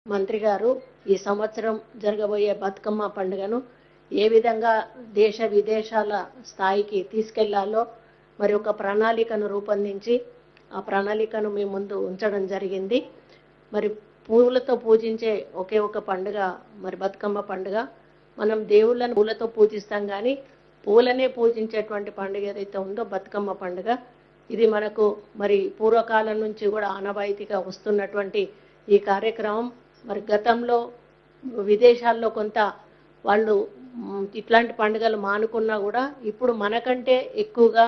మంత్రి గారు ఈ సంవత్సరం జరగబోయే బతుకమ్మ పండుగను ఏ విధంగా దేశ విదేశాల స్థాయికి తీసుకెళ్లాలో మరి ఒక ప్రణాళికను రూపొందించి ఆ ప్రణాళికను మీ ముందు ఉంచడం జరిగింది. మరి పూలతో పూజించే ఒకే ఒక పండుగ మరి బతుకమ్మ పండుగ. మనం దేవుళ్ళను పూలతో పూజిస్తాం కానీ పూలనే పూజించేటువంటి పండుగ ఏదైతే ఉందో బతుకమ్మ పండుగ. ఇది మనకు మరి పూర్వకాలం నుంచి కూడా ఆనవాయితీగా వస్తున్నటువంటి ఈ కార్యక్రమం. మరి గతంలో విదేశాల్లో కొంత వాళ్ళు ఇట్లాంటి పండుగలు మానుకున్నా కూడా ఇప్పుడు మనకంటే ఎక్కువగా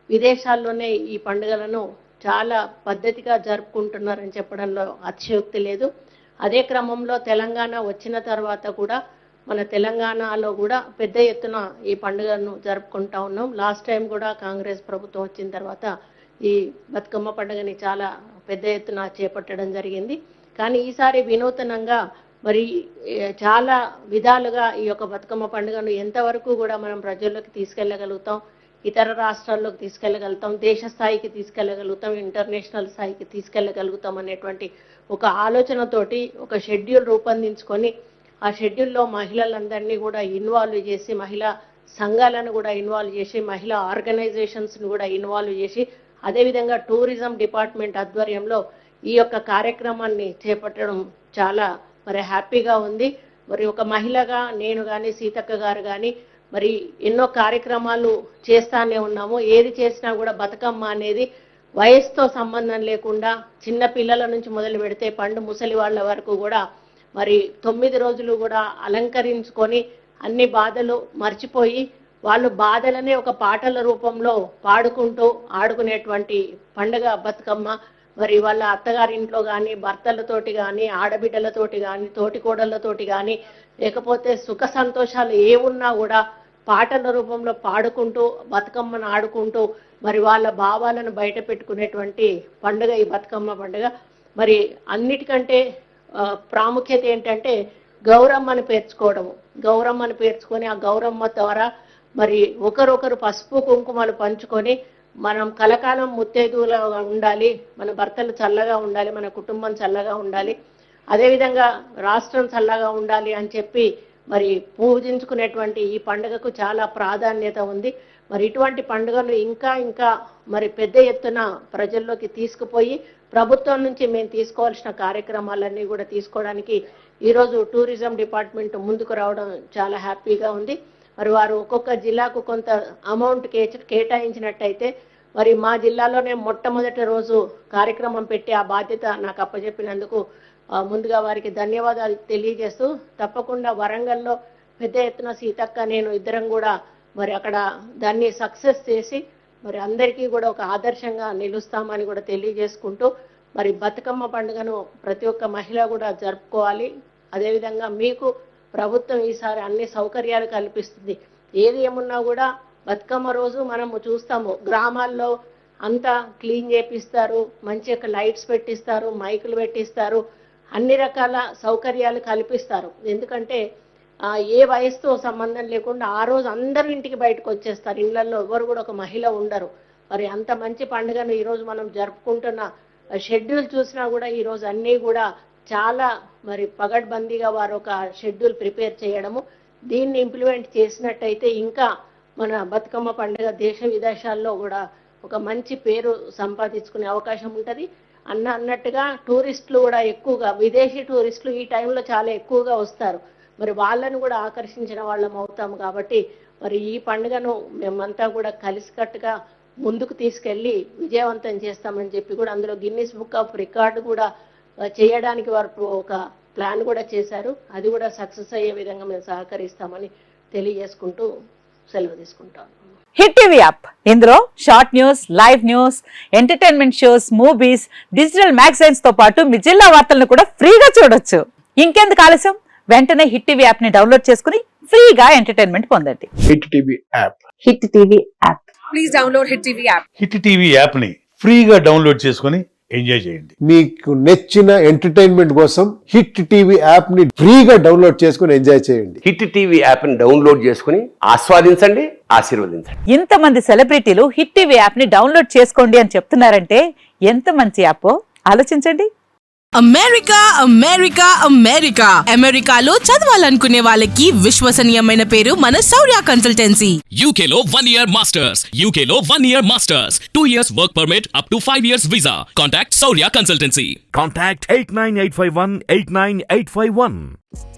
విదేశాల్లోనే ఈ పండుగలను చాలా పద్ధతిగా జరుపుకుంటున్నారని చెప్పడంలో అతిశయోక్తి లేదు. అదే క్రమంలో తెలంగాణ వచ్చిన తర్వాత కూడా మన తెలంగాణలో కూడా పెద్ద ఎత్తున ఈ పండుగను జరుపుకుంటా ఉన్నాం. లాస్ట్ టైం కూడా కాంగ్రెస్ ప్రభుత్వం వచ్చిన తర్వాత ఈ బతుకమ్మ పండుగని చాలా పెద్ద ఎత్తున చేపట్టడం జరిగింది. కానీ ఈసారి వినూతనంగా మరి చాలా విధాలుగా ఈ యొక్క బతుకమ్మ పండుగను ఎంతవరకు కూడా మనం ప్రజల్లోకి తీసుకెళ్ళగలుగుతాం, ఇతర రాష్ట్రాల్లోకి తీసుకెళ్ళగలుగుతాం, దేశ స్థాయికి తీసుకెళ్ళగలుగుతాం, ఇంటర్నేషనల్ స్థాయికి తీసుకెళ్ళగలుగుతాం అనేటువంటి ఒక ఆలోచనతోటి ఒక షెడ్యూల్ రూపొందించుకొని ఆ షెడ్యూల్లో మహిళలందరినీ కూడా ఇన్వాల్వ్ చేసి, మహిళా సంఘాలను కూడా ఇన్వాల్వ్ చేసి, మహిళా ఆర్గనైజేషన్స్ను కూడా ఇన్వాల్వ్ చేసి, అదేవిధంగా టూరిజం డిపార్ట్మెంట్ ఆధ్వర్యంలో ఈ యొక్క కార్యక్రమాన్ని చేపట్టడం చాలా మరి హ్యాపీగా ఉంది. మరి ఒక మహిళగా నేను కానీ సీతక్క గారు కానీ మరి ఎన్నో కార్యక్రమాలు చేస్తానే ఉన్నాము. ఏది చేసినా కూడా బతుకమ్మ అనేది వయసుతో సంబంధం లేకుండా చిన్న పిల్లల నుంచి మొదలు పెడితే పండు ముసలి వాళ్ళ వరకు కూడా మరి 9 రోజులు కూడా అలంకరించుకొని అన్ని బాధలు మర్చిపోయి వాళ్ళు బాధలనే ఒక పాటల రూపంలో పాడుకుంటూ ఆడుకునేటువంటి పండుగ బతుకమ్మ. మరి వాళ్ళ అత్తగారింట్లో కానీ భర్తలతోటి కానీ ఆడబిడ్డలతోటి కానీ తోటికోడళ్ళతోటి కానీ లేకపోతే సుఖ సంతోషాలు ఏమున్నా కూడా పాటల రూపంలో పాడుకుంటూ బతుకమ్మను ఆడుకుంటూ మరి వాళ్ళ భావాలను బయట పెట్టుకునేటువంటి పండుగ ఈ బతుకమ్మ పండుగ. మరి అన్నిటికంటే ప్రాముఖ్యత ఏంటంటే గౌరమ్మను పేర్చుకోవడము. గౌరమ్మను పేర్చుకొని ఆ గౌరమ్మ ద్వారా మరి ఒకరొకరు పసుపు కుంకుమలు పంచుకొని మనం కలకాలం ముత్తైదువులుగా ఉండాలి, మన భర్తలు చల్లగా ఉండాలి, మన కుటుంబం చల్లగా ఉండాలి, అదేవిధంగా రాష్ట్రం చల్లగా ఉండాలి అని చెప్పి మరి పూజించుకునేటువంటి ఈ పండుగకు చాలా ప్రాధాన్యత ఉంది. మరి ఇటువంటి పండుగలు ఇంకా ఇంకా మరి పెద్ద ఎత్తున ప్రజల్లోకి తీసుకుపోయి ప్రభుత్వం నుంచి మేము తీసుకోవాల్సిన కార్యక్రమాలన్నీ కూడా తీసుకోవడానికి ఈరోజు టూరిజం డిపార్ట్మెంట్ ముందుకు రావడం చాలా హ్యాపీగా ఉంది. మరి వారు ఒక్కొక్క జిల్లాకు కొంత అమౌంట్ కేటాయించినట్టయితే మరి మా జిల్లాలోనే మొట్టమొదటి రోజు కార్యక్రమం పెట్టి ఆ బాధ్యత నాకు అప్పచెప్పినందుకు ముందుగా వారికి ధన్యవాదాలు తెలియజేస్తూ, తప్పకుండా వరంగల్లో పెద్ద ఎత్తున సీతక్క నేను ఇద్దరం కూడా మరి అక్కడ దాన్ని సక్సెస్ చేసి మరి అందరికీ కూడా ఒక ఆదర్శంగా నిలుస్తామని కూడా తెలియజేసుకుంటూ, మరి బతుకమ్మ పండుగను ప్రతి ఒక్క మహిళ కూడా జరుపుకోవాలి. అదేవిధంగా మీకు ప్రభుత్వం ఈసారి అన్ని సౌకర్యాలు కల్పిస్తుంది. ఏది ఏమున్నా కూడా బతుకమ్మ రోజు మనము చూస్తాము, గ్రామాల్లో అంతా క్లీన్ చేపిస్తారు, మంచి లైట్స్ పెట్టిస్తారు, మైకులు పెట్టిస్తారు, అన్ని రకాల సౌకర్యాలు కల్పిస్తారు. ఎందుకంటే ఏ వయసుతో సంబంధం లేకుండా ఆ రోజు అందరూ ఇంటికి బయటకు వచ్చేస్తారు, ఇళ్లలో ఎవరు కూడా ఒక మహిళ ఉండరు. మరి అంత మంచి పండుగను ఈరోజు మనం జరుపుకుంటున్న షెడ్యూల్ చూసినా కూడా ఈరోజు అన్నీ కూడా చాలా మరి పగడ్బందీగా వారు ఒక షెడ్యూల్ ప్రిపేర్ చేయడము, దీన్ని ఇంప్లిమెంట్ చేసినట్టయితే ఇంకా మన బతుకమ్మ పండుగ దేశ విదేశాల్లో కూడా ఒక మంచి పేరు సంపాదించుకునే అవకాశం ఉంటుంది. అన్నట్టుగా టూరిస్టులు కూడా ఎక్కువగా విదేశీ టూరిస్టులు ఈ టైంలో చాలా ఎక్కువగా వస్తారు. మరి వాళ్ళను కూడా ఆకర్షించిన వాళ్ళం అవుతాము. కాబట్టి మరి ఈ పండుగను మేమంతా కూడా కలిసికట్టుగా ముందుకు తీసుకెళ్ళి విజయవంతం చేస్తామని చెప్పి కూడా అందులో గిన్నిస్ బుక్ ఆఫ్ రికార్డు కూడా చేయడానికి వారు ఒక ప్లాన్ కూడా చేశారు. అది కూడా సక్సెస్ అయ్యే విధంగా మేము సహకరిస్తామని తెలియజేసుకుంటూ సెలవు తీసుకుంటాం. హిట్ టీవీ యాప్, ఇందులో short news, live news, entertainment shows, movies, digital magazines తో పాటు మీ జిల్లా వార్తలను కూడా ఫ్రీగా చూడొచ్చు. ఇంకెందుకు ఆలస్యం, వెంటనే హిట్ టీవీ యాప్ ని డౌన్లోడ్ చేసుకుని ఫ్రీగా ఎంటర్టైన్మెంట్ పొందండి. Hit TV app. Hit TV app. Please download hit TV app. Hit TV app ని ఫ్రీగా డౌన్లోడ్ చేసుకుని ఎంజాయ్ చేయండి. మీకు నచ్చిన ఎంటర్టైన్మెంట్ కోసం హిట్ టీవీ యాప్ ని ఫ్రీగా డౌన్లోడ్ చేసుకుని ఎంజాయ్ చేయండి. హిట్ టీవీ యాప్ ని డౌన్లోడ్ చేసుకుని ఆస్వాదించండి, ఆశీర్వదించండి. ఇంతమంది సెలబ్రిటీలు హిట్ టీవీ యాప్ ని డౌన్లోడ్ చేసుకోండి అని చెప్తున్నారంటే ఎంత మంచి యాప్ ఆలోచించండి. అమెరికా అమెరికా అమెరికా అమెరికాలో చదవాలనుకునే వాళ్ళకి విశ్వసనీయమైన పేరు మన శౌర్య consultancy. UK Law 1 Year Masters. UK Law 1 Year Masters. 2 years work permit up to 5 years visa. Contact Saurya Consultancy. Contact 89851 89851.